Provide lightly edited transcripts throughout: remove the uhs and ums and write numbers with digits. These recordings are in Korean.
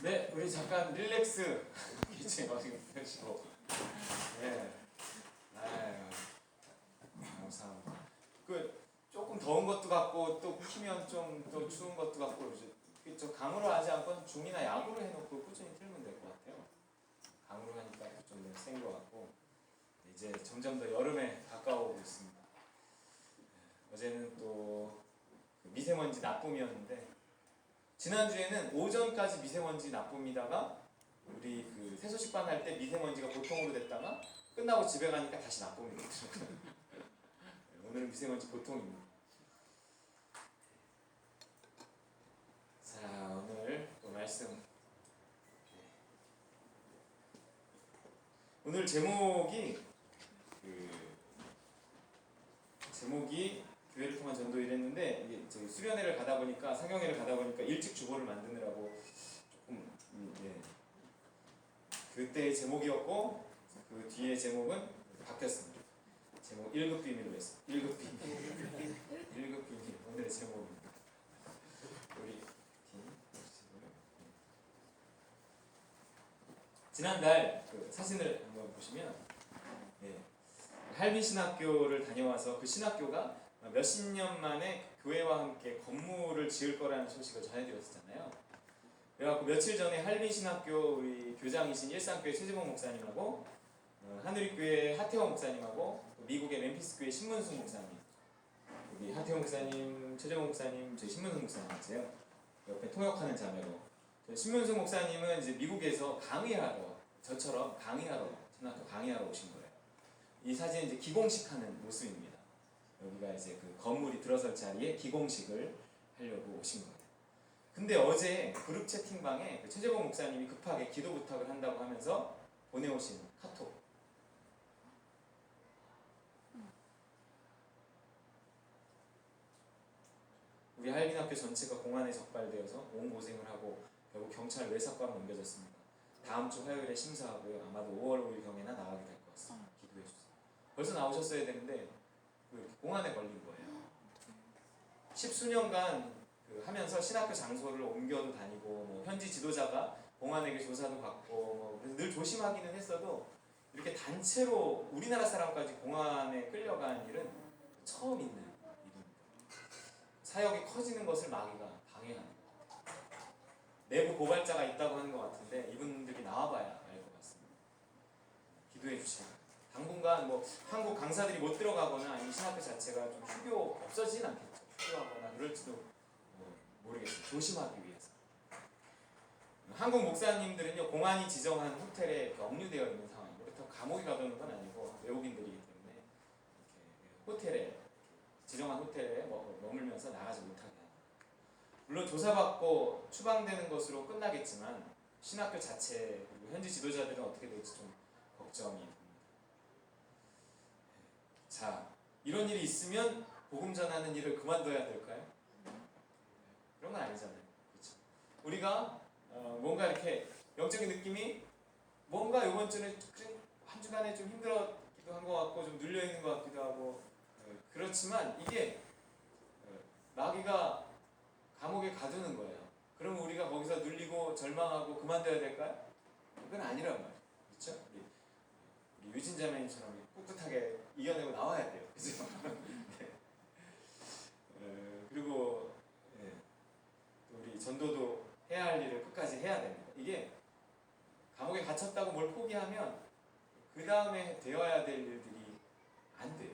네, 우리 잠깐 릴렉스 이제 마시고 네, 아유, 감사합니다. 그 조금 더운 것도 같고 또 키면 좀 또 추운 것도 같고 이제 저 강으로 하지 않고 중이나 약으로 해놓고 꾸준히 틀면 될 것 같아요. 강으로 하니까 좀 센 것 같고 이제 점점 더 여름에 가까워오고 있습니다. 어제는 또 미세먼지 나쁨이었는데 지난주에는 오전까지 미세먼지 나쁨이다가 우리 그 세소식반 할 때 미세먼지가 보통으로 됐다가 끝나고 집에 가니까 다시 나쁨이 되더라고요. 오늘은 미세먼지 보통입니다. 자, 오늘 또 말씀. 오늘 제목이 교회를 통한 전도 이랬는데 이게 저기 수련회를 가다 보니까 상경회를 가다 보니까 일찍 주보를 만드느라고 조금 그때의 제목이었고 그 뒤에 제목은 바뀌었습니다. 제목 1급 비밀로 했어요. 1급 비밀. 1급 비밀 오늘의 제목입니다. 우리 지난달 그 사진을 한번 보시면 할빈신학교를 다녀와서 그 신학교가 몇십 년 만에 교회와 함께 건물을 지을 거라는 소식을 전해드렸었잖아요. 그래갖고 며칠 전에 할빈신학교 우리 교장이신 일산교회 최재봉 목사님하고 하누리교회 하태원 목사님하고 미국의 멤피스교회 신문숙 목사님, 우리 하태원 목사님, 최재봉 목사님, 저희 신문숙 목사님이세요. 옆에 통역하는 자매로. 신문숙 목사님은 이제 미국에서 강의하러, 저처럼 강의하러, 신학교 강의하러 오신 거예요. 이 사진은 이제 기공식 하는 모습입니다. 여기가 이제 그 건물이 들어설 자리에 기공식을 하려고 오신 거예요. 근데 어제 그룹 채팅방에 그 최재봉 목사님이 급하게 기도 부탁을 한다고 하면서 보내오신 카톡. 우리 할빈학교 전체가 공안에 적발되어서 온 고생을 하고 결국 경찰 외사과로 넘겨졌습니다. 다음 주 화요일에 심사하고요. 아마도 5월 5일경에나 나가게 될 것 같습니다. 기도해 주세요. 벌써 나오셨어야 되는데 이렇게 공안에 걸린 거예요. 10수년간 하면서 신학교 장소를 옮겨도 다니고 뭐 현지 지도자가 공안에게 조사도 받고 뭐 그래서 늘 조심하기는 했어도 이렇게 단체로 우리나라 사람까지 공안에 끌려간 일은 처음 있는 일입니다. 사역이 커지는 것을 막기가 방해하는 것 같아요. 내부 고발자가 있다고 하는 것 같은데 이분들이 나와봐야 알 것 같습니다. 기도해 주시기 바랍니다. 당분간 뭐 한국 강사들이 못 들어가거나 아니면 신학교 자체가 좀 휴교 없어지진 않겠죠. 휴교하거나 그럴지도 모르겠어요. 조심하기 위해서. 한국 목사님들은요 공안이 지정한 호텔에 억류되어 있는 상황이고 그렇다고 감옥에 가두는 건 아니고 외국인들이기 때문에 이렇게 호텔에 지정한 호텔에 머물면서 나가지 못하게 합니다. 물론 조사받고 추방되는 것으로 끝나겠지만 신학교 자체 그리고 현지 지도자들은 어떻게 될지 좀 걱정이 됩니다. 자, 이런 일이 있으면 복음 전하는 일을 그만둬야 될까요? 그런 건 아니잖아요. 그렇죠? 우리가 뭔가 이렇게 영적인 느낌이 뭔가 이번 주는 한 주간에 좀 힘들었기도 한 것 같고 좀 눌려 있는 것 같기도 하고 그렇지만 이게 마귀가 감옥에 가두는 거예요. 그러면 우리가 거기서 눌리고 절망하고 그만둬야 될까요? 그건 아니란 말이에요. 그렇죠? 우리 유진 자매님처럼 꿋꿋하게 이겨내고 나와야 돼요. 그죠? 네. 그리고 우리 전도도 해야 할 일을 끝까지 해야 됩니다. 이게 감옥에 갇혔다고 뭘 포기하면 그 다음에 되어야 될 일들이 안 돼요.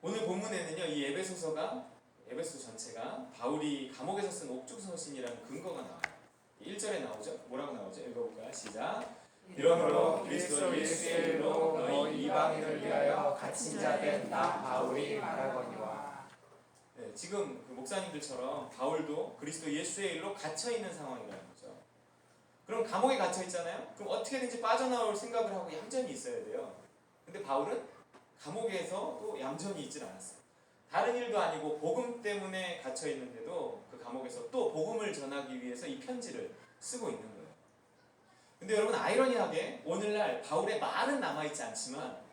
오늘 본문에는요, 이 에베소서가 에베소 전체가 바울이 감옥에서 쓴 옥중서신이라는 근거가 나와요. 1절에 나오죠? 뭐라고 나오죠? 읽어볼까요? 시작! 이러므로 그리스도 예수의 일로 너희 이방인을 위하여 갇힌 자 된 나 바울이 말하거니와. 네, 지금 그 목사님들처럼 바울도 그리스도 예수의 일로 갇혀있는 상황이라는 거죠. 그럼 감옥에 갇혀있잖아요? 그럼 어떻게든지 빠져나올 생각을 하고 얌전히 있어야 돼요. 근데 바울은 감옥에서 또 얌전히 있질 않았어요. 다른 일도 아니고 복음 때문에 갇혀있는데도 그 감옥에서 또 복음을 전하기 위해서 이 편지를 쓰고 있는 거예요. 근데 여러분 아이러니하게 오늘날 바울의 말은 남아있지 않지만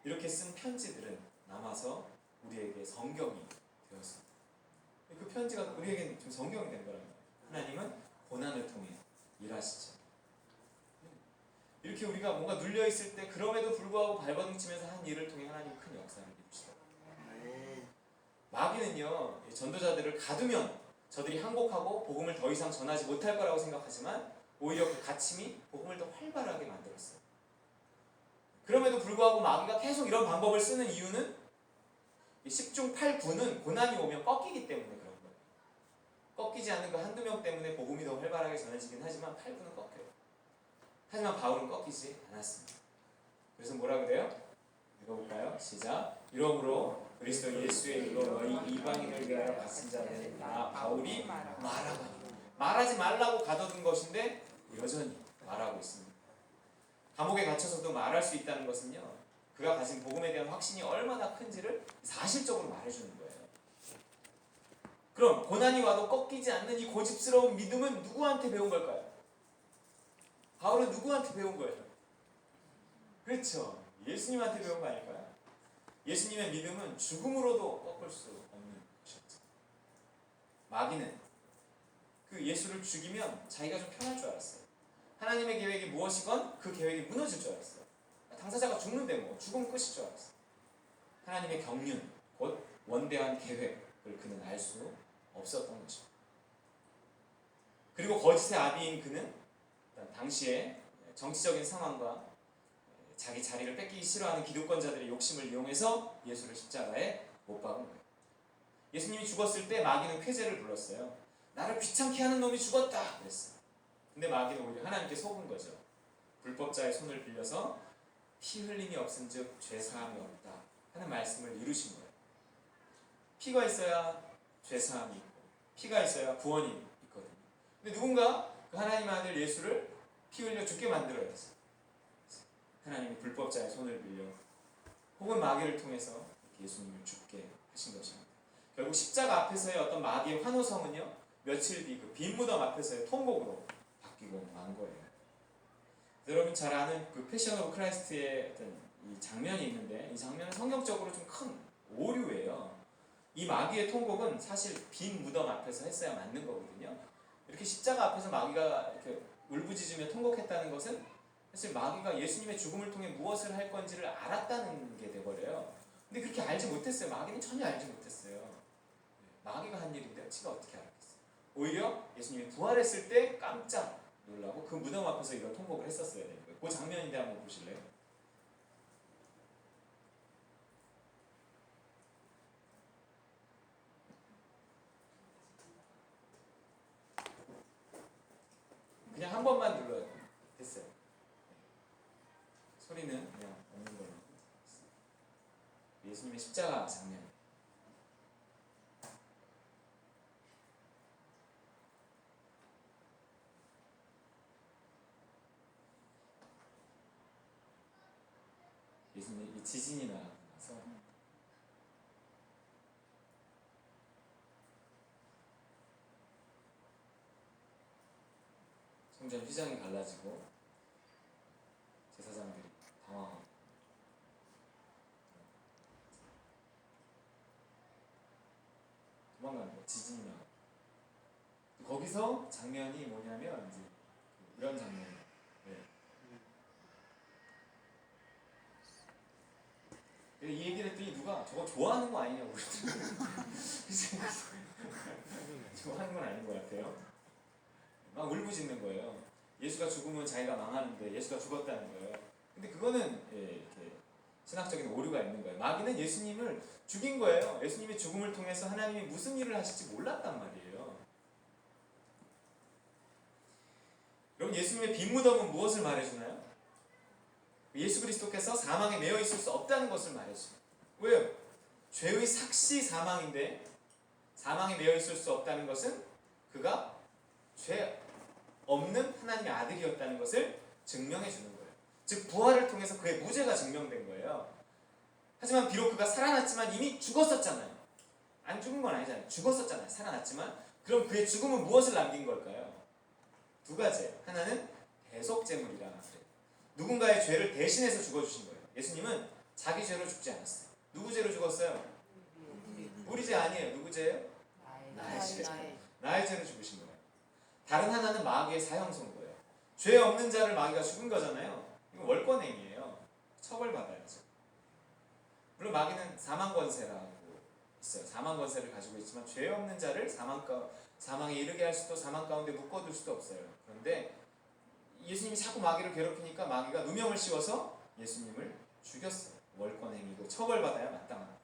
이렇게 쓴 편지들은 남아서 우리에게 성경이 되었습니다. 그 편지가 우리에게는 좀 성경이 된 거란 말이에요. 하나님은 고난을 통해 일하시죠. 이렇게 우리가 뭔가 눌려 있을 때 그럼에도 불구하고 발버둥치면서 한 일을 통해 하나님 큰 역사를 이루시더라고요. 마귀는요, 전도자들을 가두면 저들이 항복하고 복음을 더 이상 전하지 못할 거라고 생각하지만 오히려 그 갇힘이 복음을 더 활발하게 만들었어요. 그럼에도 불구하고 마귀가 계속 이런 방법을 쓰는 이유는 10중 8구는 고난이 오면 꺾이기 때문에 그런 거예요. 꺾이지 않는 그 한두 명 때문에 복음이 더 활발하게 전해지긴 하지만 8구는 꺾여요. 하지만 바울은 꺾이지 않았습니다. 그래서 뭐라 그래요? 읽어볼까요? 시작. 이러므로 그리스도 예수의 일로 너희 이방인을 위하여 갇힌 자는 나 바울이 말하거니. 말하지 말라고 가둬둔 것인데 여전히 말하고 있습니다. 감옥에 갇혀서도 말할 수 있다는 것은요, 그가 가진 복음에 대한 확신이 얼마나 큰지를 사실적으로 말해주는 거예요. 그럼 고난이 와도 꺾이지 않는 이 고집스러운 믿음은 누구한테 배운 걸까요? 바울은 누구한테 배운 거예요? 그렇죠. 예수님한테 배운 거 아닐까요? 예수님의 믿음은 죽음으로도 꺾을 수 없는 것이었죠. 마귀는 그 예수를 죽이면 자기가 좀 편할 줄 알았어요. 하나님의 계획이 무엇이건 그 계획이 무너질 줄 알았어요. 당사자가 죽는데 뭐 죽으면 끝일 줄 알았어요. 하나님의 경륜, 곧 원대한 계획을 그는 알 수 없었던 것이죠. 그리고 거짓의 아비인 그는 당시에 정치적인 상황과 자기 자리를 뺏기기 싫어하는 기득권자들의 욕심을 이용해서 예수를 십자가에 못 박은 거예요. 예수님이 죽었을 때 마귀는 쾌재를 불렀어요. 나를 귀찮게 하는 놈이 죽었다 그랬어요. 근데 마귀는 오히려 하나님께 속은 거죠. 불법자의 손을 빌려서 피 흘림이 없은즉 죄사함이 없다 하는 말씀을 이루신 거예요. 피가 있어야 죄사함이 있고 피가 있어야 구원이 있거든요. 근데 누군가 그 하나님 아들 예수를 피 흘려 죽게 만들어야 했어요. 하나님이 불법자의 손을 빌려 혹은 마귀를 통해서 예수님을 죽게 하신 것입니다. 결국 십자가 앞에서의 어떤 마귀의 환호성은요, 며칠 뒤 그 빈 무덤 앞에서의 통곡으로 바뀌고 만 거예요. 여러분 잘 아는 그 패션 오브 크라이스트의 어떤 이 장면이 있는데 이 장면은 성경적으로 좀 큰 오류예요. 이 마귀의 통곡은 사실 빈 무덤 앞에서 했어야 맞는 거거든요. 이렇게 십자가 앞에서 마귀가 이렇게 울부짖으며 통곡했다는 것은 사실 마귀가 예수님의 죽음을 통해 무엇을 할 건지를 알았다는 게 돼버려요. 근데 그렇게 알지 못했어요. 마귀는 전혀 알지 못했어요. 마귀가 한 일인데 지가 어떻게 알았겠어요. 오히려 예수님이 부활했을 때 깜짝 놀라고 그 무덤 앞에서 이런 통곡을 했었어야 되는 거예요. 그 장면인데 한번 보실래요? 그냥 한 번만 눌러요. 됐어요. 소리는 그냥 없는 걸로. 예수님의 십자가 장면. 예수님 지진이 나서 성전 휘장이 갈라지고 제사장들이 당황하고 도망가는 거예요. 지진이 나고 거기서 장면이 뭐냐면 이제 이런 장면이에요. 네. 이 얘기를 했더니 누가 저거 좋아하는 거 아니냐고 좋아하는 건 아닌 것 같아요. 막 울부짖는 거예요. 예수가 죽으면 자기가 망하는데 예수가 죽었다는 거예요. 근데 그거는 이렇게 신학적인 오류가 있는 거예요. 마귀는 예수님을 죽인 거예요. 예수님의 죽음을 통해서 하나님이 무슨 일을 하실지 몰랐단 말이에요. 여러분 예수님의 빈 무덤은 무엇을 말해주나요? 예수 그리스도께서 사망에 매여 있을 수 없다는 것을 말해주죠. 왜요? 죄의 삭시 사망인데 사망에 매여 있을 수 없다는 것은 그가 죄 없는 하나님의 아들이었다는 것을 증명해 주는 거예요. 즉 부활을 통해서 그의 무죄가 증명된 거예요. 하지만 비록 그가 살아났지만 이미 죽었었잖아요. 안 죽은 건 아니잖아요. 죽었었잖아요. 살아났지만 그럼 그의 죽음은 무엇을 남긴 걸까요? 두 가지. 하나는 대속제물이라 그래요. 누군가의 죄를 대신해서 죽어주신 거예요. 예수님은 자기 죄로 죽지 않았어요. 누구 죄로 죽었어요? 우리 죄 아니에요. 누구 죄예요? 나의 죄를 죽으신 거예요. 다른 하나는 마귀의 사형선 거예요. 죄 없는 자를 마귀가 죽은 거잖아요. 이거 월권행위예요. 처벌받아야죠. 물론 마귀는 사망 권세라고 있어요. 사망 권세를 가지고 있지만 죄 없는 자를 사망에 이르게 할 수도 사망 가운데 묶어둘 수도 없어요. 그런데 예수님이 자꾸 마귀를 괴롭히니까 마귀가 누명을 씌워서 예수님을 죽였어요. 월권행위고 처벌받아야 마땅합니다.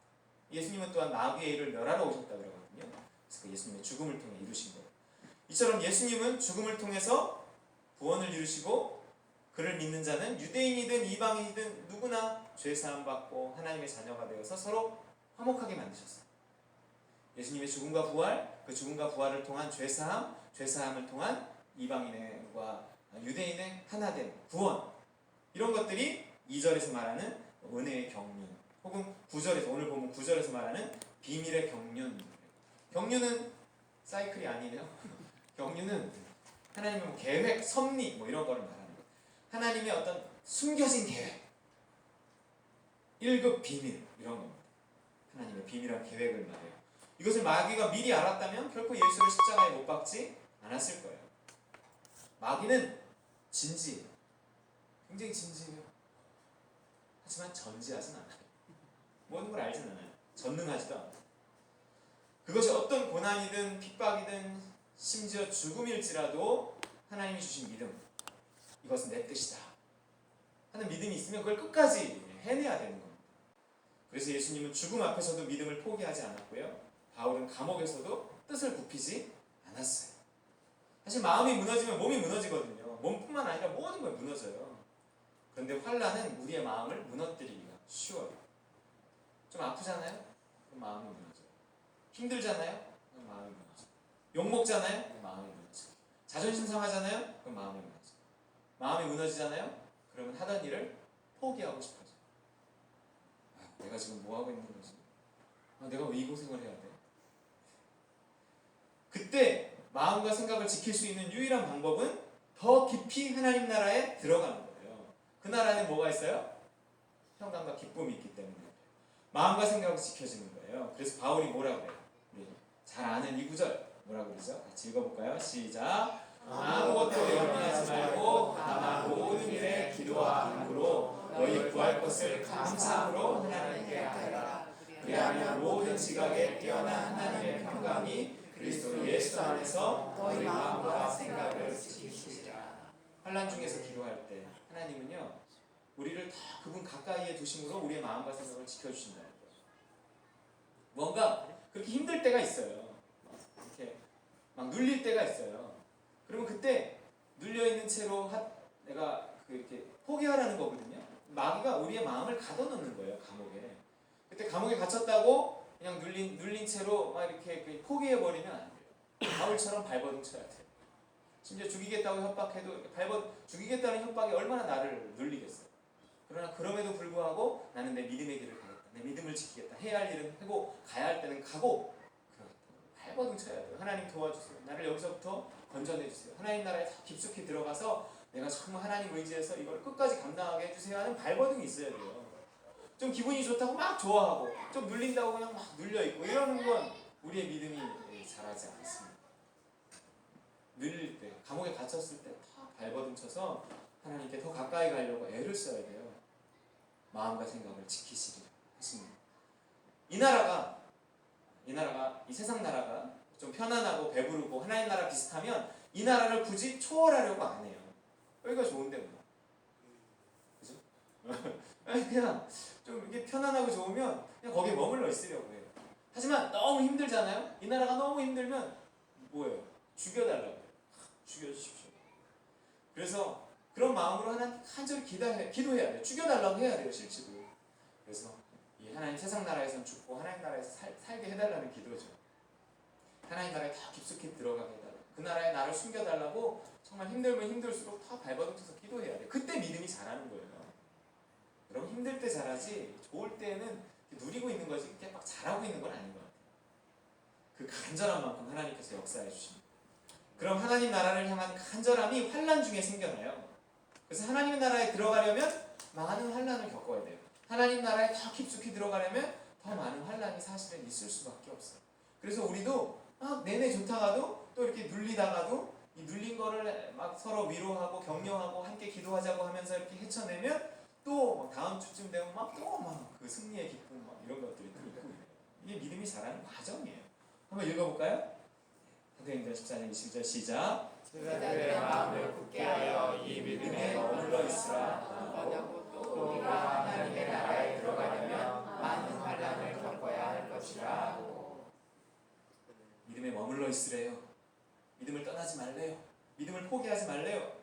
예수님은 또한 마귀의 일을 멸하러 오셨다고 그러거든요. 그래서 그 예수님의 죽음을 통해 이루신 거예요. 이처럼 예수님은 죽음을 통해서 구원을 이루시고 그를 믿는 자는 유대인이든 이방인이든 누구나 죄사함 받고 하나님의 자녀가 되어서 서로 화목하게 만드셨어요. 예수님의 죽음과 부활, 그 죽음과 부활을 통한 죄사함을 통한 이방인과 유대인의 하나됨, 구원, 이런 것들이 2절에서 말하는 은혜의 경륜, 혹은 9절에서, 오늘 보면 9절에서 말하는 비밀의 경륜. 경륜은 사이클이 아니네요. 경륜은 하나님의 뭐 계획, 섭리 뭐 이런 거를 말하는 거예요. 하나님의 어떤 숨겨진 계획, 1급 비밀 이런 겁니다. 하나님의 비밀한 계획을 말해요. 이것을 마귀가 미리 알았다면 결코 예수를 십자가에 못 박지 않았을 거예요. 마귀는 진지해요. 굉장히 진지해요. 하지만 전지하진 않아요. 모든 걸 알진 않아요. 전능하지도 않아요. 그것이 어떤 고난이든 핍박이든 심지어 죽음일지라도 하나님이 주신 믿음, 이것은 내 뜻이다 하는 믿음이 있으면 그걸 끝까지 해내야 되는 겁니다. 그래서 예수님은 죽음 앞에서도 믿음을 포기하지 않았고요. 바울은 감옥에서도 뜻을 굽히지 않았어요. 사실 마음이 무너지면 몸이 무너지거든요. 몸뿐만 아니라 모든 걸 무너져요. 그런데 환난은 우리의 마음을 무너뜨리기가 쉬워요. 좀 아프잖아요? 그럼 마음이 무너져요. 힘들잖아요? 그럼 마음이 무너져요. 욕먹잖아요? 그럼 마음이 무너져요. 자존심 상하잖아요? 그럼 마음이 무너져요. 마음이 무너지잖아요? 그러면 하던 일을 포기하고 싶어져요. 내가 지금 뭐하고 있는 거지? 내가 왜 이 고생을 해야 돼? 그때 마음과 생각을 지킬 수 있는 유일한 방법은 더 깊이 하나님 나라에 들어가는 거예요. 그 나라에는 뭐가 있어요? 평강과 기쁨이 있기 때문에 마음과 생각이 지켜지는 거예요. 그래서 바울이 뭐라고 해요? 우리 잘 아는 이 구절 뭐라고 그러죠? 같이 읽어볼까요? 시작! 아무것도 염려하지 말고 다만 모든 일에 기도와 간구로 너희 구할 것을 감사함으로 하나님께 아뢰라. 그리하면 모든 지각에 뛰어난 하나님의 평강이 그리스도 예수 안에서 너희 마음과 생각을 지키시리라. 환난 중에서 기도할 때 하나님은요 우리를 다 그분 가까이에 두심으로 우리의 마음과 생각을 지켜주신다는 거예요. 뭔가 그렇게 힘들 때가 있어요. 이렇게 막 눌릴 때가 있어요. 그러면 그때 눌려있는 채로 내가 이렇게 포기하라는 거거든요. 마귀가 우리의 마음을 가둬놓는 거예요. 감옥에. 그때 감옥에 gat혔다고 그냥 눌린 채로 막 이렇게 포기해버리면 안 돼요. 바울처럼 발버둥 쳐야 돼요. 심지어 죽이겠다고 협박해도 죽이겠다는 협박이 얼마나 나를 눌리겠어요. 그러나 그럼에도 불구하고 나는 내 믿음의 길을 가겠다. 내 믿음을 지키겠다. 해야 할 일은 하고 가야 할 때는 가고 발버둥 쳐야 돼요. 하나님 도와주세요. 나를 여기서부터 건져내주세요. 하나님 나라에 깊숙이 들어가서 내가 정말 하나님 의지해서 이걸 끝까지 감당하게 해주세요 하는 발버둥이 있어야 돼요. 좀 기분이 좋다고 막 좋아하고 좀 눌린다고 그냥 막 눌려있고 이러는 건 우리의 믿음이 자라지 않습니다. 눌릴 때, 감옥에 갇혔을 때 발버둥 쳐서 하나님께 더 가까이 가려고 애를 써야 돼요. 마음과 생각을 지키시리라 했습니다. 이 나라가 이 세상 나라가 좀 편안하고 배부르고 하나님 나라 비슷하면 이 나라를 굳이 초월하려고 안 해요. 여기가 좋은데 뭐. 그죠? 그냥 좀 이게 편안하고 좋으면 그냥 거기에 머물러 있으려고 해요. 하지만 너무 힘들잖아요? 이 나라가 너무 힘들면 뭐예요? 죽여달라고 해요. 죽여주십시오. 그래서 그런 마음으로 하나님 간절히 기도해야 돼요. 죽여달라고 해야 돼요, 실제로. 그래서 이 하나님 세상 나라에선 죽고 하나님 나라에서 살게 해달라는 기도죠. 하나님 나라에 더 깊숙이 들어가게 해달라고. 그 나라에 나를 숨겨달라고 정말 힘들면 힘들수록 더 발버둥 쳐서 기도해야 돼요. 그때 믿음이 자라는 거예요. 여러분 힘들 때 자라지 좋을 때는 누리고 있는 거지 이렇게 막 잘하고 있는 건 아닌 것 같아요. 그 간절한 만큼 하나님께서 역사해 주십니다. 그럼 하나님 나라를 향한 간절함이 환난 중에 생겨나요. 그래서 하나님 나라에 들어가려면 많은 환난을 겪어야 돼요. 하나님 나라에 더 깊숙이 들어가려면 더 많은 환난이 사실은 있을 수밖에 없어요. 그래서 우리도 막 내내 좋다가도 또 이렇게 눌리다가도 이 눌린 거를 막 서로 위로하고 격려하고 함께 기도하자고 하면서 이렇게 헤쳐내면 또 다음 주쯤 되면 막 또 막 그 승리의 기쁨 막 이런 것들이 또 있고 이게 믿음이 자라는 과정이에요. 한번 읽어볼까요? 사도행전 14장 21절 시작. 제자들의 마음을 굳게 하여 이 믿음에 머물러 있으라. 원하고 또 또 우리가 하나님의 나라에 들어가려면 많은 환난을 겪어야 할 것이라. 믿음에 머물러 있으래요. 믿음을 떠나지 말래요. 믿음을 포기하지 말래요.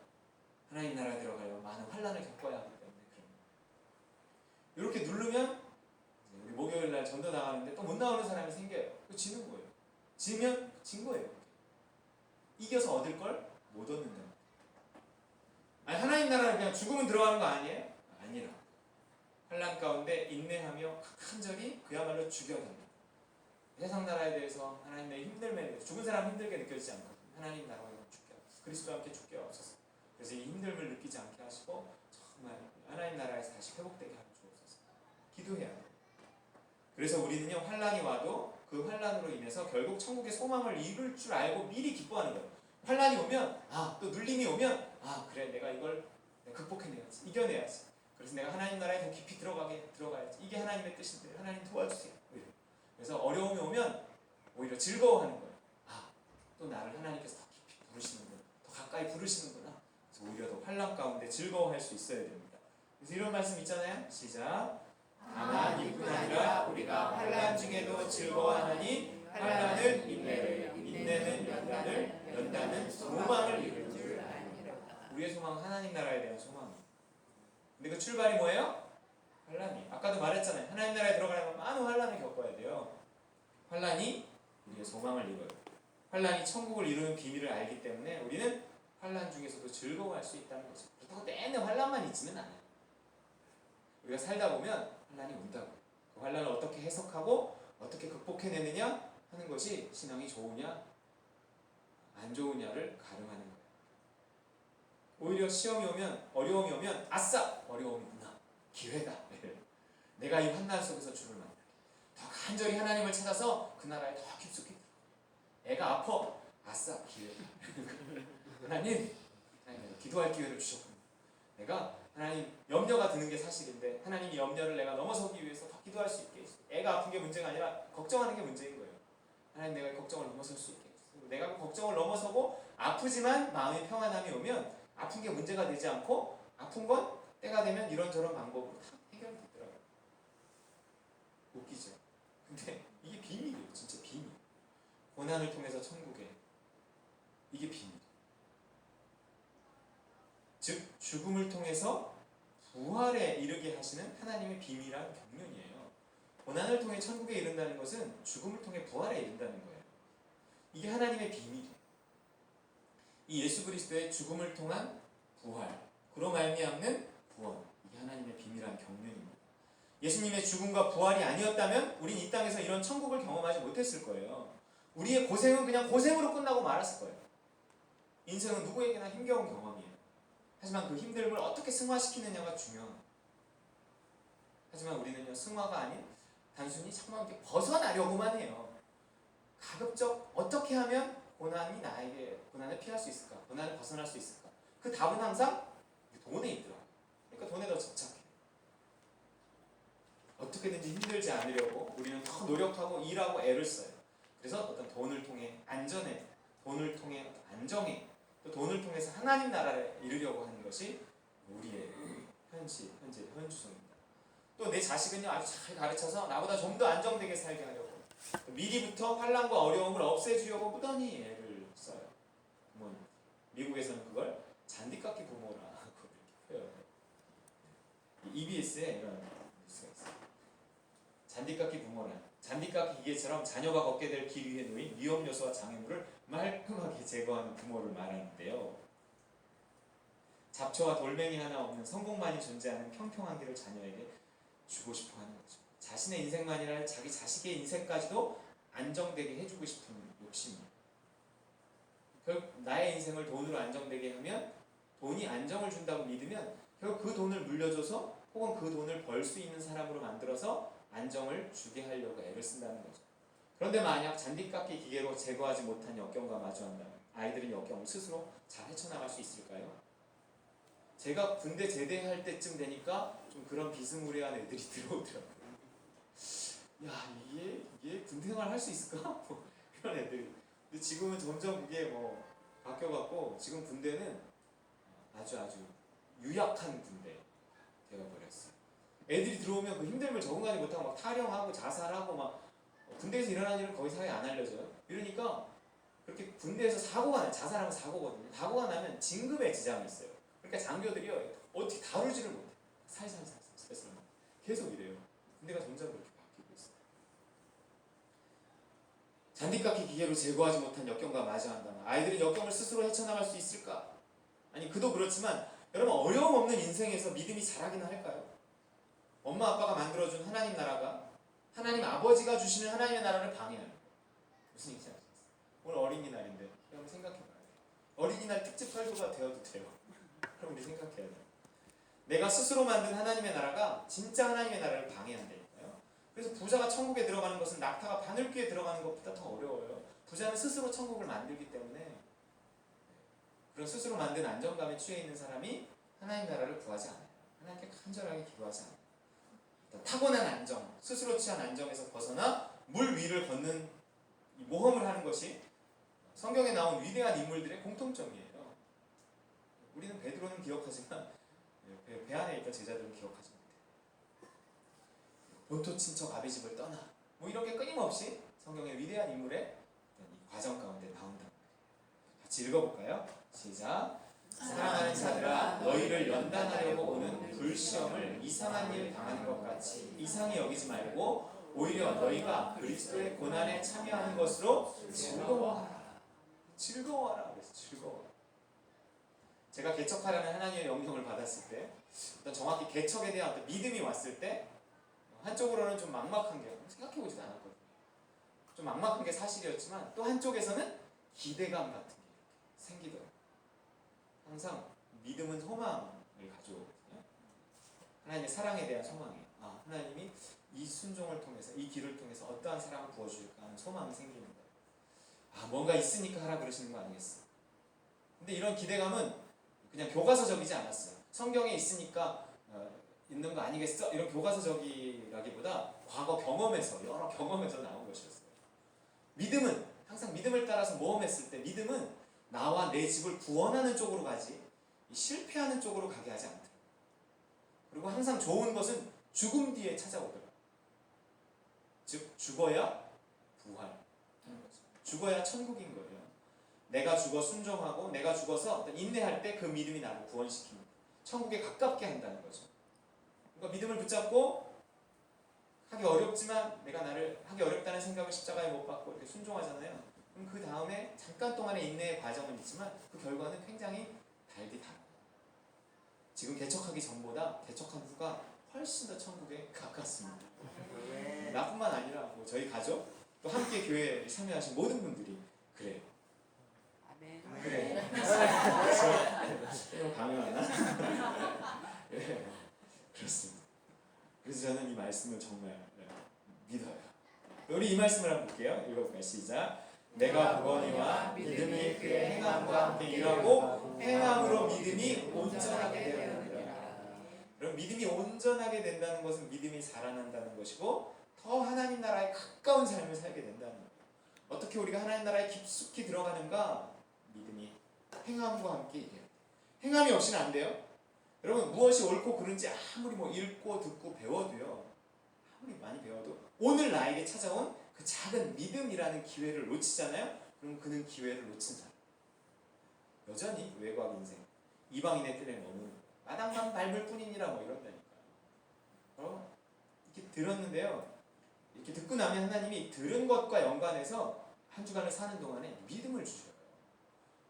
하나님 나라에 들어가려면 많은 환난을 겪어야 하기 때문에 그런 이렇게 누르면 우리 목요일 날 전도 나가는데 또 못 나오는 사람이 생겨요. 또 지는 거예요. 지면 진 거예요. 이겨서 얻을 걸 못 얻는다. 아니 하나님 나라는 그냥 죽으면 들어가는 거 아니에요? 아니라 환난 가운데 인내하며 간절히 그야말로 죽여갑니다. 세상 나라에 대해서 하나님의 힘듦에 대해서 죽은 사람 힘들게 느껴지지 않거든요. 하나님 나라에 죽게 하소서. 그리스도와 함께 죽게 하소서. 그래서 이 힘듦을 느끼지 않게 하시고 정말 하나님 나라에서 다시 회복되게 하여 주옵소서. 기도해야 돼요. 그래서 우리는요 환난이 와도 그 환난으로 인해서 결국 천국의 소망을 이룰 줄 알고 미리 기뻐하는 거예요. 환난이 오면 또 눌림이 오면 그래 내가 이걸 극복해내야지 이겨내야지. 그래서 내가 하나님 나라에 더 깊이 들어가야지. 이게 하나님의 뜻인데 하나님 도와주세요. 그래서 어려움이 오면 오히려 즐거워하는 거예요. 또 나를 하나님께서 더 깊이 부르시는구나. 더 가까이 부르시는구나. 그래서 오히려 더 환난 가운데 즐거워할 수 있어야 됩니다. 그래서 이런 말씀 있잖아요. 시작. 다만 이뿐 아니라 우리가 환난 중에도 즐거워하나니 환난은 인내를, 인내는 연단을, 연단은 소망을 이루는 줄 아니라. 우리의 소망은 하나님 나라에 대한 소망이에요. 근데 그 출발이 뭐예요? 환난이. 아까도 말했잖아요. 하나님 나라에 들어가려면 많은 환난을 겪어야 돼요. 환난이 우리의 소망을 이뤄요. 환난이 천국을 이루는 비밀을 알기 때문에 우리는 환난 중에서도 즐거워할 수 있다는 거죠. 그렇다고 내내 환난만 있지는 않아요. 우리가 살다 보면 환난이 온다고. 그 환난을 어떻게 해석하고 어떻게 극복해내느냐 하는 것이 신앙이 좋으냐 안 좋으냐를 가름하는 거예요. 오히려 시험이 오면 어려움이 오면 아싸! 어려움이구나. 기회다. 내가 이 환난 속에서 주를 만나게. 더 간절히 하나님을 찾아서 그 나라에 더 깊숙이 애가 아파. 아싸! 기회다. 하나님 기도할 기회를 주셨구나. 내가 하나님 염려가 드는 게 사실인데 하나님이 염려를 내가 넘어서기 위해서 더 기도할 수 있게 해주세요. 애가 아픈 게 문제가 아니라 걱정하는 게 문제인 거예요. 하나님 내가 걱정을 넘어설 수 있게 해주세요. 내가 걱정을 넘어서고 아프지만 마음의 평안함이 오면 아픈 게 문제가 되지 않고 아픈 건 때가 되면 이런저런 방법으로 다 해결되더라고요. 웃기죠? 근데 이게 비밀이에요. 진짜 비밀. 고난을 통해서 천국에 이게 비밀. 즉 죽음을 통해서 부활에 이르게 하시는 하나님의 비밀한 경륜이에요. 고난을 통해 천국에 이른다는 것은 죽음을 통해 부활에 이른다는 거예요. 이게 하나님의 비밀이에요. 이 예수 그리스도의 죽음을 통한 부활, 그로 말미암는 구원, 이게 하나님의 비밀한 경륜입니다. 예수님의 죽음과 부활이 아니었다면 우린 이 땅에서 이런 천국을 경험하지 못했을 거예요. 우리의 고생은 그냥 고생으로 끝나고 말았을 거예요. 인생은 누구에게나 힘겨운 경험이에요. 하지만 그 힘듦을 어떻게 승화시키느냐가 중요합니다. 하지만 우리는요 승화가 아닌 단순히 정말 이렇게 벗어나려고만 해요. 가급적 어떻게 하면 고난을 피할 수 있을까? 고난을 벗어날 수 있을까? 그 답은 항상 돈에 있더라고요. 그러니까 돈에 더 집착해. 어떻게든지 힘들지 않으려고 우리는 더 노력하고 일하고 애를 써요. 그래서 어떤 돈을 통해 안전에, 돈을 통해 안정에, 또 돈을 통해서 하나님 나라를 이루려고 하는 것이 우리의 현주소입니다. 또 내 자식은요 아주 잘 가르쳐서 나보다 좀 더 안정되게 살게 하려고 미리부터 환난과 어려움을 없애주려고 무던히 애를 써요. 미국에서는 그걸 잔디깎기 부모라고 이렇게 표현해요. EBS에 이런 뉴스가 있어요. 잔디깎기 부모란 잔디깎기 기계처럼 자녀가 걷게 될 길 위에 놓인 위험 요소와 장애물을 말끔하게 제거하는 부모를 말하는데요. 잡초와 돌멩이 하나 없는 성공만이 존재하는 평평한 길을 자녀에게 주고 싶어 하는 거죠. 자신의 인생만이 아니라 자기 자식의 인생까지도 안정되게 해주고 싶은 욕심이에요. 결국 나의 인생을 돈으로 안정되게 하면 돈이 안정을 준다고 믿으면 결국 그 돈을 물려줘서 혹은 그 돈을 벌 수 있는 사람으로 만들어서 안정을 주게 하려고 애를 쓴다는 거죠. 그런데 만약 잔디깎기 기계로 제거하지 못한 역경과 마주한다면 아이들은 역경을 스스로 잘 헤쳐나갈 수 있을까요? 제가 군대 제대할 때쯤 되니까 좀 그런 비스무리한 애들이 들어오더라고요. 야, 이게 군대 생활 할 수 있을까? 뭐 그런 애들이. 근데 지금은 점점 그게 뭐 바뀌어갖고 지금 군대는 아주 유약한 군대 되어 버렸어요. 애들이 들어오면 그 힘듦을 적응하지 못하고 막 탈영하고 자살하고 막 군대에서 일어나는 일은 거의 사회에 안 알려져요. 이러니까 그렇게 군대에서 사고가 나요. 자살하면 사고거든요. 사고가 나면 진급에 지장이 있어요. 그러니까 장교들이요 어떻게 다루지를 못해. 살살살 계속 이래요. 군대가 점점 그렇게 바뀌고 있어요. 잔디깎기 기계로 제거하지 못한 역경과 마주한다면 아이들은 역경을 스스로 헤쳐나갈 수 있을까? 아니 그도 그렇지만 여러분 어려움 없는 인생에서 믿음이 자라기는 할까요? 엄마 아빠가 만들어준 하나님 나라가 하나님 아버지가 주시는 하나님의 나라를 방해하는 거예요. 무슨 얘기인지 아시겠어요? 오늘 어린이날인데 여러분 생각해봐요. 어린이날 특집 활동가 되어도 돼요. 그럼 우리 생각해야 돼요. 내가 스스로 만든 하나님의 나라가 진짜 하나님의 나라를 방해한다니까요. 그래서 부자가 천국에 들어가는 것은 낙타가 바늘귀에 들어가는 것보다 더 어려워요. 부자는 스스로 천국을 만들기 때문에 그런 스스로 만든 안정감에 취해 있는 사람이 하나님 나라를 구하지 않아요. 하나님께 간절하게 기도하지 않아요. 타고난 안정, 스스로 취한 안정에서 벗어나 물 위를 걷는 모험을 하는 것이 성경에 나온 위대한 인물들의 공통점이에요. 우리는 베드로는 기억하지만 배 안에 있던 제자들은 기억하지 못해요. 본토 친척 아비 집을 떠나 뭐 이렇게 끊임없이 성경의 위대한 인물의 이 과정 가운데 나온다. 같이 읽어볼까요? 시작. 사랑하는 자들아 너희를 연단하려고 오는 불시험을 이상한 일 당하는 것 같이 이상히 여기지 말고 오히려 너희가 그리스도의 고난에 참여하는 것으로 즐거워하라. 그래서 즐거워하라. 제가 개척하라는 하나님의 명령을 받았을 때 어떤 정확히 개척에 대한 어떤 믿음이 왔을 때 한쪽으로는 좀 막막한 게 생각해보지도 않았거든요. 좀 막막한 게 사실이었지만 또 한쪽에서는 기대감 같은 게 생기더라고요. 항상 믿음은 소망을 가져오거든요. 하나님의 사랑에 대한 소망이에요. 하나님이 이 순종을 통해서 이 길을 통해서 어떠한 사랑을 부어줄까 하는 소망이 생기는 거예요. 뭔가 있으니까 하라 그러시는 거 아니겠어요? 근데 이런 기대감은 그냥 교과서적이지 않았어요. 성경에 있으니까 있는 거 아니겠어? 이런 교과서적이라기보다 과거 경험에서 여러 경험에서 나온 것이었어요. 믿음은 항상 믿음을 따라서 모험했을 때 믿음은 나와 내 집을 구원하는 쪽으로 가지 실패하는 쪽으로 가게 하지 않더라고요. 그리고 항상 좋은 것은 죽음 뒤에 찾아오더라고요. 즉 죽어야 부활하는 거죠. 죽어야 천국인 거예요. 내가 죽어 순종하고 내가 죽어서 어떤 인내할 때 그 믿음이 나를 구원시킵니다. 천국에 가깝게 한다는 거죠. 그러니까 믿음을 붙잡고 하기 어렵지만 내가 나를 하기 어렵다는 생각을 십자가에 못 박고 이렇게 순종하잖아요. 그럼 그 다음에 잠깐 동안의 인내의 과정은 있지만 그 결과는 굉장히 달리 달라요. 지금 개척하기 전보다 개척한 후가 훨씬 더 천국에 가깝습니다. 나뿐만 아니라 뭐 저희 가족 또 함께 교회에 참여하신 모든 분들이 그래요. 그래. 강요하나? 네, 그렇습니다. 그래서 저는 이 말씀을 정말 믿어요. 우리 이 말씀을 한번 볼게요. 읽어볼까요? 시작. 내가 보거니와 믿음이 그의 행함과 함께 일하고 행함으로 믿음이 온전하게 되느니라. 그럼 믿음이 온전하게 된다는 것은 믿음이 자라난다는 것이고 더 하나님 나라에 가까운 삶을 살게 된다는 거예요. 어떻게 우리가 하나님 나라에 깊숙이 들어가는가? 믿음이 행함과 함께 일해요. 행함이 없이는 안 돼요. 여러분 무엇이 옳고 그른지 아무리 뭐 읽고 듣고 배워도요. 아무리 많이 배워도 오늘 나에게 찾아온 그 작은 믿음이라는 기회를 놓치잖아요. 그럼 그는 기회를 놓친 사람. 여전히 외곽 인생, 이방인의 뜰에 머무는 마당만 밟을 뿐이니라 뭐 이런다니까요. 이렇게 들었는데요. 이렇게 듣고 나면 하나님이 들은 것과 연관해서 한 주간을 사는 동안에 믿음을 주셔요.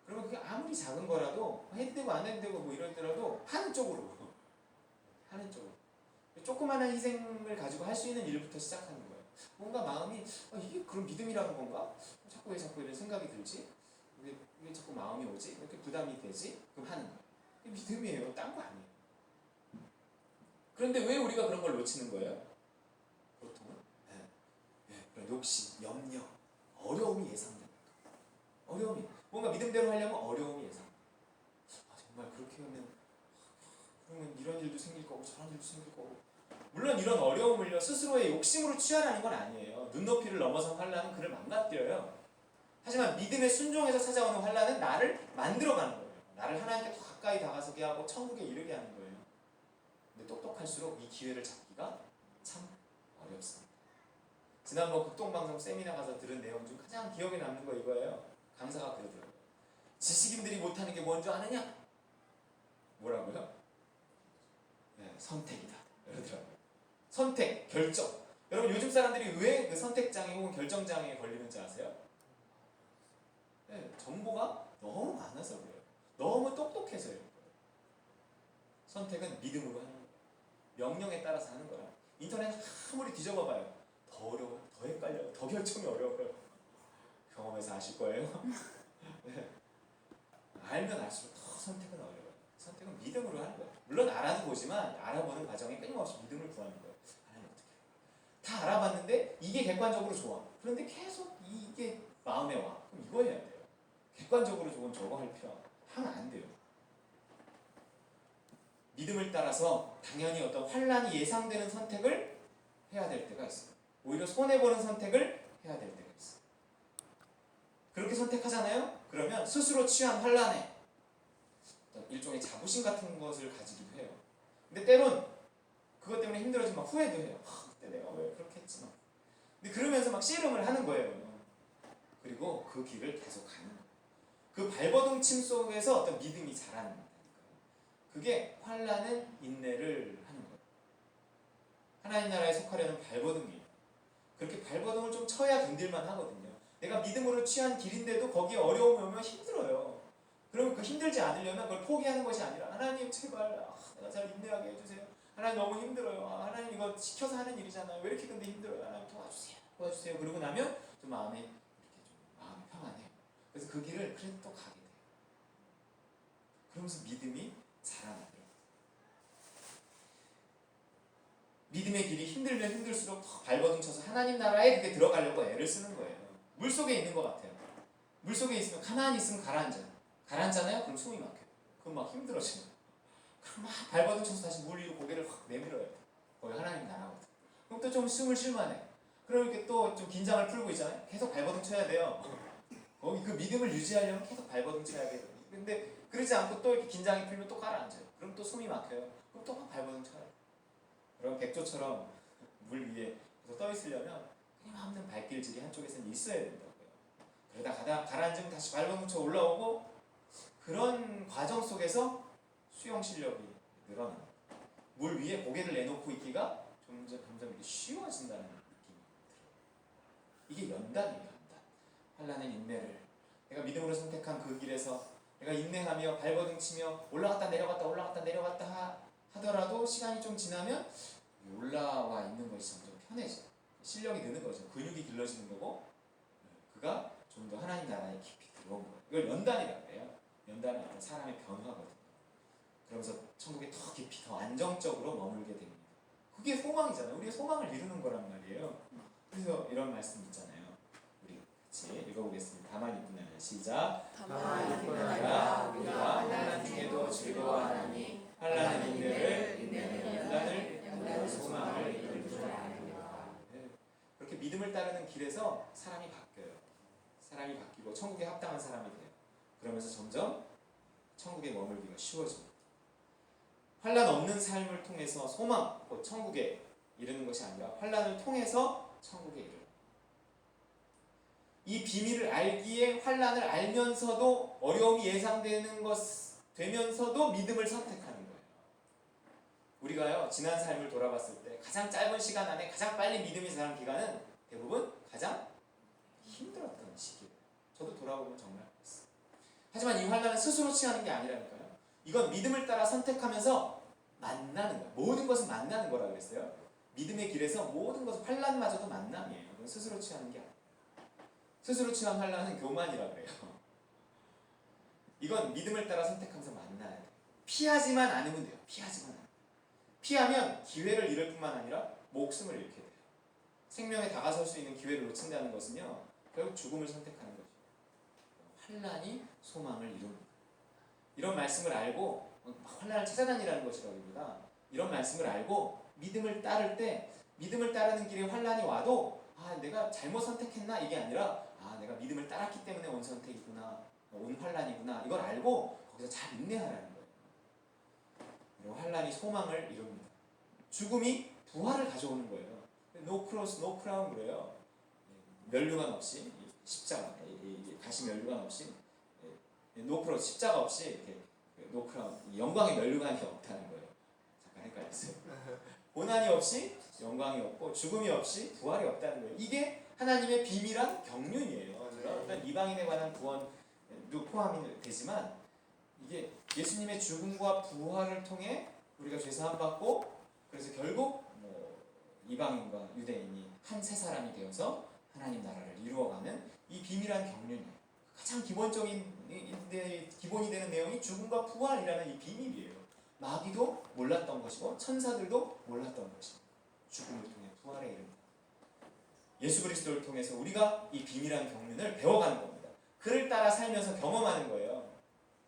그러면 그게 아무리 작은 거라도 해도 되고 안 해도 되고 뭐 이러더라도 하는 쪽으로 조그마한 희생을 가지고 할 수 있는 일부터 시작하는 거예요. 뭔가 마음이 이게 그런 믿음이라는 건가? 왜 자꾸 이런 생각이 들지? 왜 자꾸 마음이 오지? 왜 이렇게 부담이 되지? 그럼 하는 거예요. 이게 믿음이에요. 딴 거 아니에요. 그런데 왜 우리가 그런 걸 놓치는 거예요? 보통은? 네, 그런 욕심, 염려, 어려움이 예상됩니다. 어려움이 뭔가 믿음대로 하려면 어려움이 예상. 정말 그렇게 하면 그러면 이런 일도 생길 거고 저런 일도 생길 거고. 물론 이런 어려움을요 스스로의 욕심으로 취하라는 건 아니에요. 눈높이를 넘어선 환난은 그를 망가뜨려요. 하지만 믿음의 순종에서 찾아오는 환난은 나를 만들어가는 거예요. 나를 하나님께 더 가까이 다가서게 하고 천국에 이르게 하는 거예요. 근데 똑똑할수록 이 기회를 잡기가 참 어렵습니다. 지난번 극동방송 세미나 가서 들은 내용 중 가장 기억에 남는 거 이거예요. 강사가 그러더라고요. 지식인들이 못하는 게 뭔 줄 아느냐? 뭐라고요? 네, 선택이다. 이러더라고요. 선택, 결정. 여러분 요즘 사람들이 왜 그 선택장애 혹은 결정장애에 걸리는지 아세요? 네, 정보가 너무 많아서 그래요. 너무 똑똑해서요. 선택은 믿음으로 하는 거예요. 명령에 따라서 하는 거라. 인터넷 아무리 뒤져봐봐요. 더 어려워요. 더 헷갈려요. 더 결정이 어려워요. 경험해서 아실 거예요. 네. 알면 알수록 더 선택은 어려워요. 선택은 믿음으로 하는 거예요. 물론 알아도 보지만 알아보는 과정에 끊임없이 믿음을 구하는 거예요. 하나님 어떻게 해요? 다 알아봤는데 이게 객관적으로 좋아. 그런데 계속 이게 마음에 와. 그럼 이거 해야 돼요. 객관적으로 좋은 저거 할 필요 하면 안 돼요. 믿음을 따라서 당연히 어떤 환난이 예상되는 선택을 해야 될 때가 있어요. 오히려 손해보는 선택을 해야 될 때가 있어요. 그렇게 선택하잖아요? 그러면 스스로 취한 환난에 일종의 자부심 같은 것을 가지기도 해요. 근데 때론 그것 때문에 힘들어지면 막 후회도 해요. 그때 내가 왜 그렇게 했지? 근데 그러면서 막 씨름을 하는 거예요. 그리고 그 길을 계속 가는 거예요. 그 발버둥침 속에서 어떤 믿음이 자라는 거예요. 그게 환난은 인내를 하는 거예요. 하나님 나라에 속하려는 발버둥이에요. 그렇게 발버둥을 좀 쳐야 견딜만 하거든요. 내가 믿음으로 취한 길인데도 거기에 어려움이 오면 힘들어요. 그러면 그 힘들지 않으려면 그걸 포기하는 것이 아니라 하나님 제발 내가 잘 인내하게 해주세요. 하나님 너무 힘들어요. 하나님 이거 시켜서 하는 일이잖아요. 왜 이렇게 근데 힘들어요. 하나님 도와주세요. 도와주세요. 그러고 나면 좀 마음이 이렇게 좀 마음이 평안해요. 그래서 그 길을 그래도 또 가게 돼요. 그러면서 믿음이 자라나더라고요. 믿음의 길이 힘들면 힘들수록 더 발버둥 쳐서 하나님 나라에 그게 들어가려고 애를 쓰는 거예요. 물속에 있는 것 같아요. 물속에 있으면 가만히 있으면 가라앉아요. 가라앉잖아요? 그럼 숨이 막혀요. 그럼 막 힘들어져요. 그럼 막 발버둥 쳐서 다시 물 위로 고개를 확 내밀어야 돼. 거기 하나님 나라거든. 그럼 또 좀 숨을 쉴만해. 그럼 이렇게 또 좀 긴장을 풀고 있잖아요? 계속 발버둥 쳐야 돼요. 거기 그 믿음을 유지하려면 계속 발버둥 쳐야 돼요. 근데 그러지 않고 또 이렇게 긴장이 풀면 또 가라앉아요. 그럼 또 숨이 막혀요. 그럼 또 막 발버둥 쳐요. 그럼 백조처럼 물 위에 떠 있으려면 끊임없는 발길질이 한쪽에서는 있어야 된다고요. 그러다 가라앉으면 다시 발버둥 쳐 올라오고 그런 과정 속에서 수영 실력이 늘어나요. 물 위에 고개를 내놓고 있기가 점점 이렇게 쉬워진다는 느낌이 들어요. 이게 연단이에요. 연단. 환난의 인내를 내가 믿음으로 선택한 그 길에서 내가 인내하며 발버둥 치며 올라갔다 내려갔다 하더라도 시간이 좀 지나면 올라와 있는 것이 점점 편해져요. 실력이 느는 거죠. 근육이 길러지는 거고 그가 좀 더 하나님 나라에 깊이 들어온 거예요. 이걸 연단이라고 해요. 연단은 어떤 사람의 변화거든요. 그러면서 천국에 더 깊이 더 안정적으로 머물게 됩니다. 그게 소망이잖아요. 우리의 소망을 이루는 거란 말이에요. 그래서 이런 말씀 있잖아요. 우리 같이 읽어보겠습니다. 다만 이뿐 아니라 시작. 다만 이뿐 아니라 우리가 환난 중에도 즐거워하나니 환난은 인내를, 인내는 연단을, 연단은 소망을 이룰 줄 아느니라. 그렇게 믿음을 따르는 길에서 사람이 바뀌어요. 사람이 바뀌고 천국에 합당한 사람이 돼요. 그러면서 점점 천국에 머물기가 쉬워집니다. 환난 없는 삶을 통해서 소망, 곧 천국에 이르는 것이 아니라 환난을 통해서 천국에 이르는. 이 비밀을 알기에 환난을 알면서도 어려움이 예상되는 것 되면서도 믿음을 선택하는 거예요. 우리가요 지난 삶을 돌아봤을 때 가장 짧은 시간 안에 가장 빨리 믿음이 자란 기간은 대부분 가장 힘들었던 시기예요. 저도 돌아보면 정말 그랬어요. 하지만 이 환난은 스스로 취하는 게 아니라니까요. 이건 믿음을 따라 선택하면서 만나는 거예요. 모든 것은 만나는 거라 그랬어요. 믿음의 길에서 모든 것은 환난마저도 만남이에요. 이건 스스로 취하는 게 아니에요. 스스로 취한 환난은 교만이라 그래요. 이건 믿음을 따라 선택하면서 만나야 돼요. 피하지만 않으면 돼요. 피하지만 않으면. 피하면 기회를 잃을 뿐만 아니라 목숨을 잃게 돼요. 생명에 다가설 수 있는 기회를 놓친다는 것은요, 결국 죽음을 선택하는 거죠. 환난이 소망을 이룹니다. 이런 말씀을 알고 환난을 찾아다니라는 것이라기보다 이런 말씀을 알고 믿음을 따를 때 믿음을 따르는 길에 환난이 와도 내가 잘못 선택했나 이게 아니라 내가 믿음을 따랐기 때문에 온 선택이구나, 온 환난이구나, 이걸 알고 거기서 잘 인내하라는 거예요. 그리고 환난이 소망을 이룹니다. 죽음이 부활을 가져오는 거예요. No cross, no crown 그래요. 면류관 없이 십자가, 다시 면류관 없이 no cross, 십자가 없이 이렇게 no crown, 영광의 면류관이 없다는 거예요. 잠깐 헷갈렸어요. 고난이 없이 영광이 없고 죽음이 없이 부활이 없다는 거예요. 이게 하나님의 비밀한 경륜이에요. 어떤 이방인에 관한 구원도 포함이 되지만 이게 예수님의 죽음과 부활을 통해 우리가 죄사함 받고 그래서 결국 이방인과 유대인이 한 세 사람이 되어서 하나님 나라를 이루어가는 이 비밀한 경륜이에요. 가장 기본적인 기본이 되는 내용이 죽음과 부활이라는 이 비밀이에요. 마귀도 몰랐던 것이고 천사들도 몰랐던 것입니다. 죽음을 통해 부활에 이릅니다. 예수 그리스도를 통해서 우리가 이 비밀한 경륜을 배워가는 겁니다. 그를 따라 살면서 경험하는 거예요.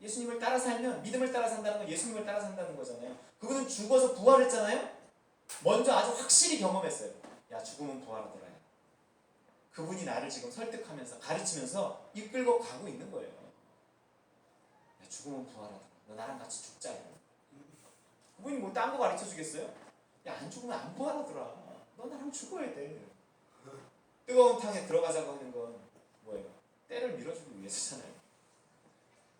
예수님을 따라 살면 믿음을 따라 산다는 건 예수님을 따라 산다는 거잖아요. 그분은 죽어서 부활했잖아요. 먼저 아주 확실히 경험했어요. 야, 죽음은 부활하더라. 그분이 나를 지금 설득하면서 가르치면서 이끌고 가고 있는 거예요. 야, 죽음은 부활하더라. 너 나랑 같이 죽자. 그분이 뭐 딴 거 가르쳐 주겠어요? 야, 안 죽으면 안 부활하더라. 너 나랑 죽어야 돼. 뜨거운 탕에 들어가자고 하는 건 뭐예요? 때를 밀어주기 위해서잖아요.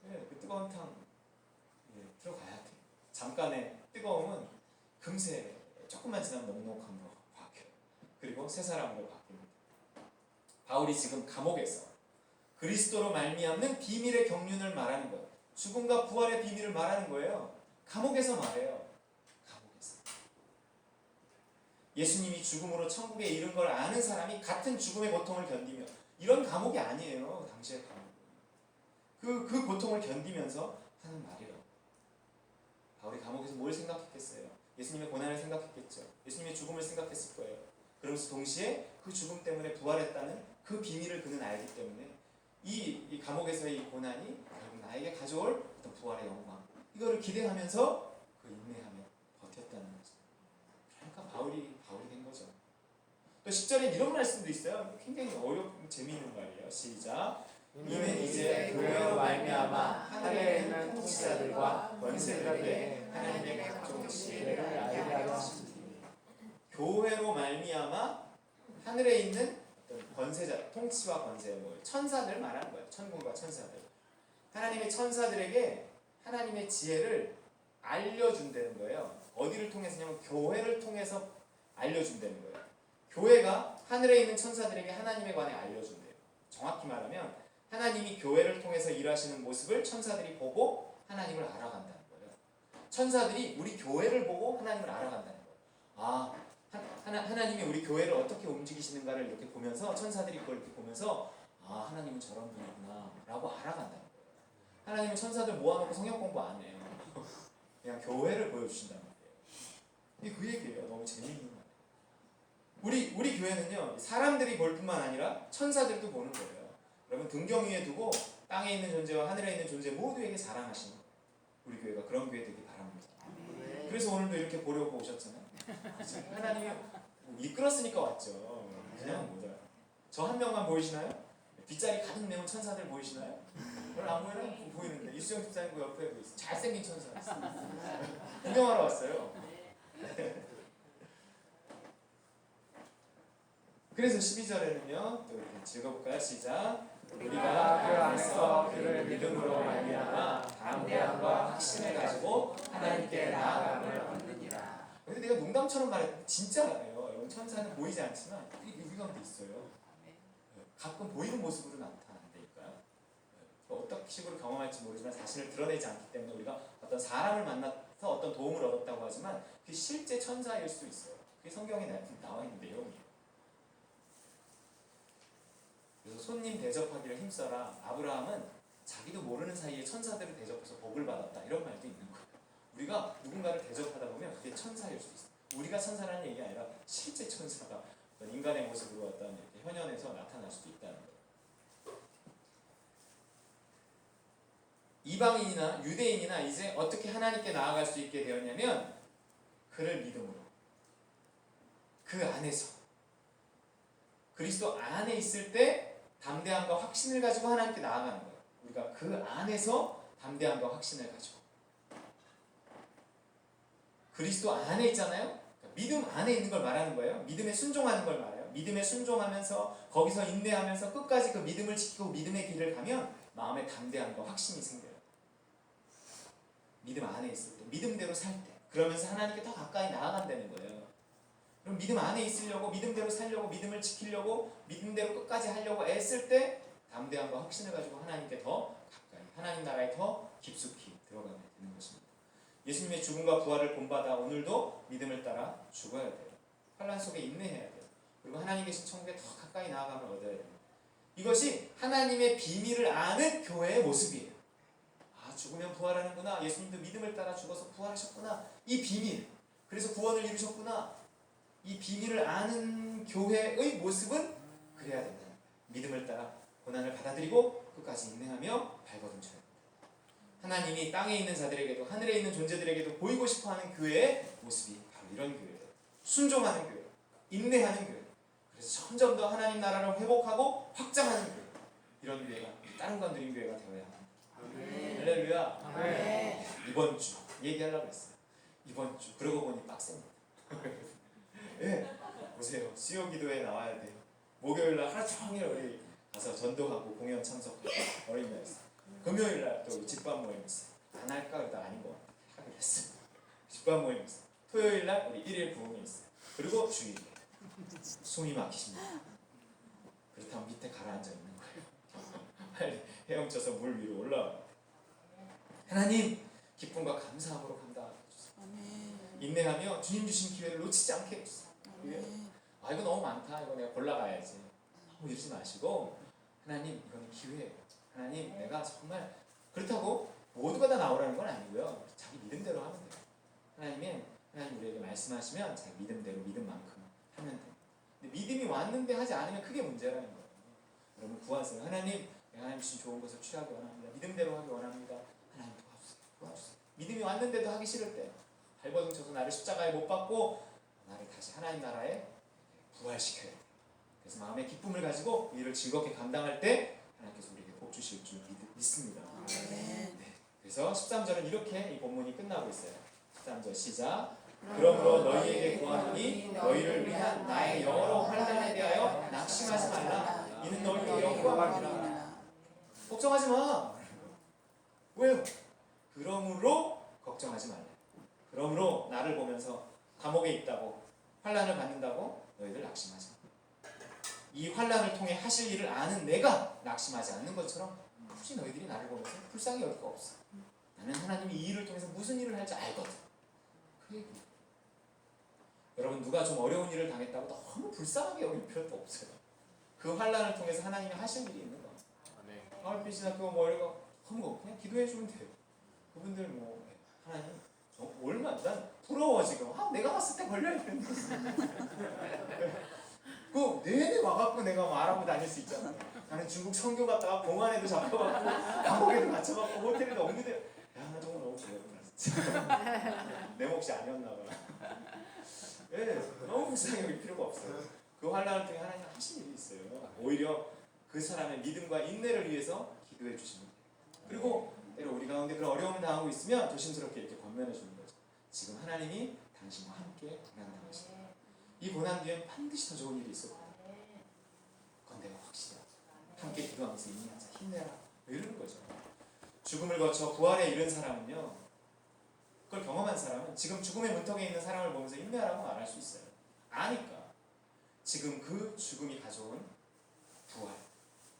그 뜨거운 탕 들어가야 돼. 잠깐의 뜨거움은 금세 조금만 지나면 넉넉함으로 바뀌어요. 그리고 새 사람으로 바뀝니다. 바울이 지금 감옥에서 그리스도로 말미암는 비밀의 경륜을 말하는 거예요. 죽음과 부활의 비밀을 말하는 거예요. 감옥에서 말해요. 감옥에서. 예수님이 죽음으로 천국에 이른 걸 아는 사람이 같은 죽음의 고통을 견디며, 이런 감옥이 아니에요. 당시의 감옥. 그 고통을 견디면서 하는 말이라고. 바울이 감옥에서 뭘 생각했겠어요? 예수님의 고난을 생각했겠죠. 예수님의 죽음을 생각했을 거예요. 그러면서 동시에 그 죽음 때문에 부활했다는 그 비밀을 그는 알기 때문에 이 감옥에서의 이 고난이 결국 나에게 가져올 어떤 부활의 영광, 이거를 기대하면서 그 인내하며 버텼다는 거죠. 그러니까 바울이 된 거죠. 또 10절에 이런 말씀도 있어요. 굉장히 어렵고 재미있는 말이에요. 시작. 이는 이제 교회로 말미암아 하늘에 있는 통치자들과 권세들에게 하나님의 각종 지혜를 알게 하려 하십니다. 교회로 말미암아 하늘에 있는 어떤 권세자, 통치와 권세, 천사들 말하는 거예요. 천군과 천사들. 하나님의 천사들에게 하나님의 지혜를 알려준다는 거예요. 어디를 통해서냐면 교회를 통해서 알려준다는 거예요. 교회가 하늘에 있는 천사들에게 하나님에 관해 알려준대요. 정확히 말하면 하나님이 교회를 통해서 일하시는 모습을 천사들이 보고 하나님을 알아간다는 거예요. 천사들이 우리 교회를 보고 하나님을 알아간다는 거예요. 하나님이 우리 교회를 어떻게 움직이시는가를 이렇게 보면서, 천사들이 그걸 이렇게 보면서 하나님은 저런 분이구나 라고 알아간다는 거예요. 하나님은 천사들 모아놓고 성경 공부 안 해요. 그냥 교회를 보여주신단 말이에요. 이게 그 얘기예요. 너무 재미있는 말이에요. 우리 교회는요, 사람들이 볼 뿐만 아니라 천사들도 보는 거예요. 여러분, 등경 위에 두고 땅에 있는 존재와 하늘에 있는 존재 모두에게 자랑하시는 거예요. 우리 교회가 그런 교회 되기 바랍니다. 그래서 오늘도 이렇게 보려고 오셨잖아요. 하나님이 이끌었으니까 왔죠. 그냥 못 와요. 저 한 명만 보이시나요? 뒷자리 가득 메운 천사들 보이시나요? 오늘 안 보이나요? 보이는데 이수정 집사님 그 옆에 잘생긴 천사 구경하러 왔어요. 그래서 12절에는요, 또 이렇게 읽어볼까요? 시작. 우리가 그 안에서 그를 믿음으로 말미암아 담대함과 확신을 가지고 하나님께 나아감을 얻느니라. 근데 내가 농담처럼 말했는데 진짜예요. 여러분, 천사는 보이지 않지만 우리 가운데 있어요. 가끔 보이는 모습으로 나타난다니까요. 어떤 식으로 경험할지 모르지만 자신을 드러내지 않기 때문에 우리가 어떤 사람을 만나서 어떤 도움을 얻었다고 하지만 그게 실제 천사일 수 있어요. 그게 성경에 나와 있는 내용이에요. 그래서 손님 대접하기를 힘써라. 아브라함은 자기도 모르는 사이에 천사들을 대접해서 복을 받았다, 이런 말도 있는 거예요. 우리가 누군가를 대접하다 보면 그게 천사일 수 있어요. 우리가 천사라는 얘기 아니라 실제 천사가 어떤 인간의 모습으로 어떤 이렇게 현현에서 나타날 수도 있다는 거예요. 이방인이나 유대인이나 이제 어떻게 하나님께 나아갈 수 있게 되었냐면 그를 믿음으로, 그 안에서 그리스도 안에 있을 때 담대함과 확신을 가지고 하나님께 나아가는 거예요. 우리가 그 안에서 담대함과 확신을 가지고 그리스도 안에 있잖아요. 그러니까 믿음 안에 있는 걸 말하는 거예요. 믿음에 순종하는 걸 말해요. 믿음에 순종하면서 거기서 인내하면서 끝까지 그 믿음을 지키고 믿음의 길을 가면 마음에 담대함과 확신이 생겨요. 믿음 안에 있을 때, 믿음대로 살 때, 그러면서 하나님께 더 가까이 나아간다는 거예요. 그럼 믿음 안에 있으려고, 믿음대로 살려고, 믿음을 지키려고, 믿음대로 끝까지 하려고 애쓸 때 담대함과 확신을 가지고 하나님께 더 가까이, 하나님 나라에 더 깊숙이 들어가게 되는 것입니다. 예수님의 죽음과 부활을 본받아 오늘도 믿음을 따라 죽어야 돼요. 환난 속에 인내해야 돼요. 그리고 하나님 계신 천국에 더 가까이 나아감을 얻어야 됩니다. 이것이 하나님의 비밀을 아는 교회의 모습이에요. 아, 죽으면 부활하는구나. 예수님도 믿음을 따라 죽어서 부활하셨구나. 이 비밀, 그래서 구원을 이루셨구나. 이 비밀을 아는 교회의 모습은 그래야 된다. 믿음을 따라 고난을 받아들이고 끝까지 인내하며 발버둥쳐야 된다. 하나님이 땅에 있는 자들에게도 하늘에 있는 존재들에게도 보이고 싶어하는 교회의 모습이 바로 이런 교회예요. 순종하는 교회, 인내하는 교회. 그래서 점점 더 하나님 나라를 회복하고 확장하는 교회. 이런 교회가 다른 건 드린 교회가 되어야 합니다. 할렐루야. 아멘. 이번 주 얘기하려고 했어요. 이번 주 그러고 보니 빡셉니다. 예, 보세요. 수요 기도에 나와야 돼요. 목요일날 하루 종일 우리 가서 전도하고 공연 참석하고 어린이날 있어요. 금요일날 또 집밥 모임 있어요. 안 할까? 일단 아닌 것 같아요. 하기로 했어요. 집밥 모임 있어요. 토요일날 우리 1일 부흥이 있어요. 그리고 주일에 숨이 막히십니다. 그렇다면 밑에 가라앉아 있는 거예요. 빨리 헤엄쳐서 물 위로 올라와요. 하나님, 기쁨과 감사함으로 감당하게 해주세요. 인내하며 주님 주신 기회를 놓치지 않게 해주세요. 아, 이거 너무 많다. 이거 내가 골라가야지. 너무 이러지 마시고, 하나님, 이건 기회예요. 하나님, 내가 정말 그렇다고 모두가 다 나오라는 건 아니고요. 자기 믿음대로 하면 돼요. 하나님 우리에게 말씀하시면 자기 믿음대로 믿음만큼 하면 돼요. 근데 믿음이 왔는데 하지 않으면 그게 문제라는 거예요. 여러분 구하세요. 하나님, 내가 하나님 주신 좋은 것을 취하기 원합니다. 믿음대로 하기 원합니다. 하나님 도와주세요. 믿음이 왔는데도 하기 싫을 때 발버둥 쳐서 나를 십자가에 못 박고 나를 다시 하나님 나라에 부활시켜야 돼요. 그래서 마음의 기쁨을 가지고 이 일을 즐겁게 감당할 때 하나님께서 우리에게 복 주실 줄 믿습니다. 네. 그래서 13절은 이렇게 이 본문이 끝나고 있어요. 13절 시작. 그러므로 너희에게 구하노니 너희를 위한 나의 여러 환난에 대하여 낙심하지 말라. 이는 너희의 영광이라. 걱정하지 마. 왜요? 그러므로 걱정하지 말라. 그러므로 나를 보면서 감옥에 있다고 환난을 받는다고 너희들 낙심하지 마. 이 환난을 통해 하실 일을 아는 내가 낙심하지 않는 것처럼 굳이 너희들이 나를 보면서 불쌍히 여길 거 없어. 나는 하나님이 이 일을 통해서 무슨 일을 할지 알거든. 그 얘기. 여러분 누가 좀 어려운 일을 당했다고 너무 불쌍하게 여길 필요도 없어요. 그 환난을 통해서 하나님이 하실 일이 있는 거야. 가을빛이나 그거 뭐 이거 그냥 기도해 주면 돼요. 그분들 뭐 하나님 얼마 난 부러워 지금. 아 내가 봤을 때 걸려야 되는데. 그 내내 와갖고 내가 뭐 알아보고 다닐 수 있잖아. 나는 중국 선교 갔다가 공안에도 잡혀갖고 감옥에도 갇혀갖고 호텔에도 엉겨대. 야 나 정말 너무 부럽다 진짜. 내 몫이 아니었나 봐. 네, 너무 불쌍히 여길 필요가 없어요. 그 환난을 통해 하나님 하신 일이 있어요. 오히려 그 사람의 믿음과 인내를 위해서 기도해 주시는 거예요. 그리고 때로 우리 가운데 그런 어려움을 당하고 있으면 조심스럽게 이렇게 권면해 주는 거죠. 지금 하나님이 당신과 함께 고난 당하신다. 이 고난 뒤엔 반드시 더 좋은 일이 있을 거야. 그건 내가 확실해. 함께 기도하면서 인내하자. 힘내라. 이러는 거죠. 죽음을 거쳐 부활에 이른 사람은요. 그걸 경험한 사람은 지금 죽음의 문턱에 있는 사람을 보면서 인내하라고 말할 수 있어요. 아니까. 지금 그 죽음이 가져온 부활,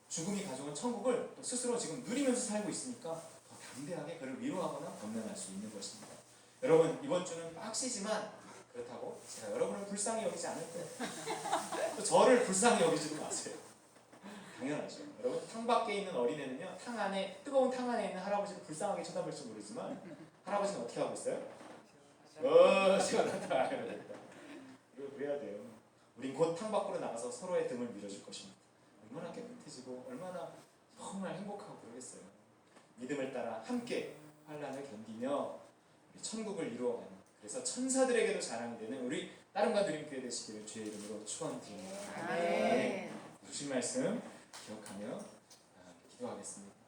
죽음이 가져온 천국을 또 스스로 지금 누리면서 살고 있으니까 더 담대하게 그를 위로하거나 권면할 수 있는 것입니다. 여러분 이번 주는 빡시지만 그렇다고 제가 여러분을 불쌍히 여기지 않을 거예요. 또 저를 불쌍히 여기지도 마세요. 당연하죠. 여러분 탕 밖에 있는 어린애는요 탕 안에 뜨거운 탕 안에 있는 할아버지를 불쌍하게 쳐다볼지 모르지만 할아버지는 어떻게 하고 있어요? 시원하다. 이거 그래야 돼요. 우린 곧 탕 밖으로 나가서 서로의 등을 밀어줄 것입니다. 얼마나 깨끗해지고 얼마나 정말 행복하고 그러겠어요. 믿음을 따라 함께 환난을 견디며 우리 천국을 이루어가는, 그래서 천사들에게도 자랑이 되는 우리 따름과 누림교회 되시기를 주의 이름으로 축원드립니다. 아멘. 주신 말씀 기억하며 기도하겠습니다.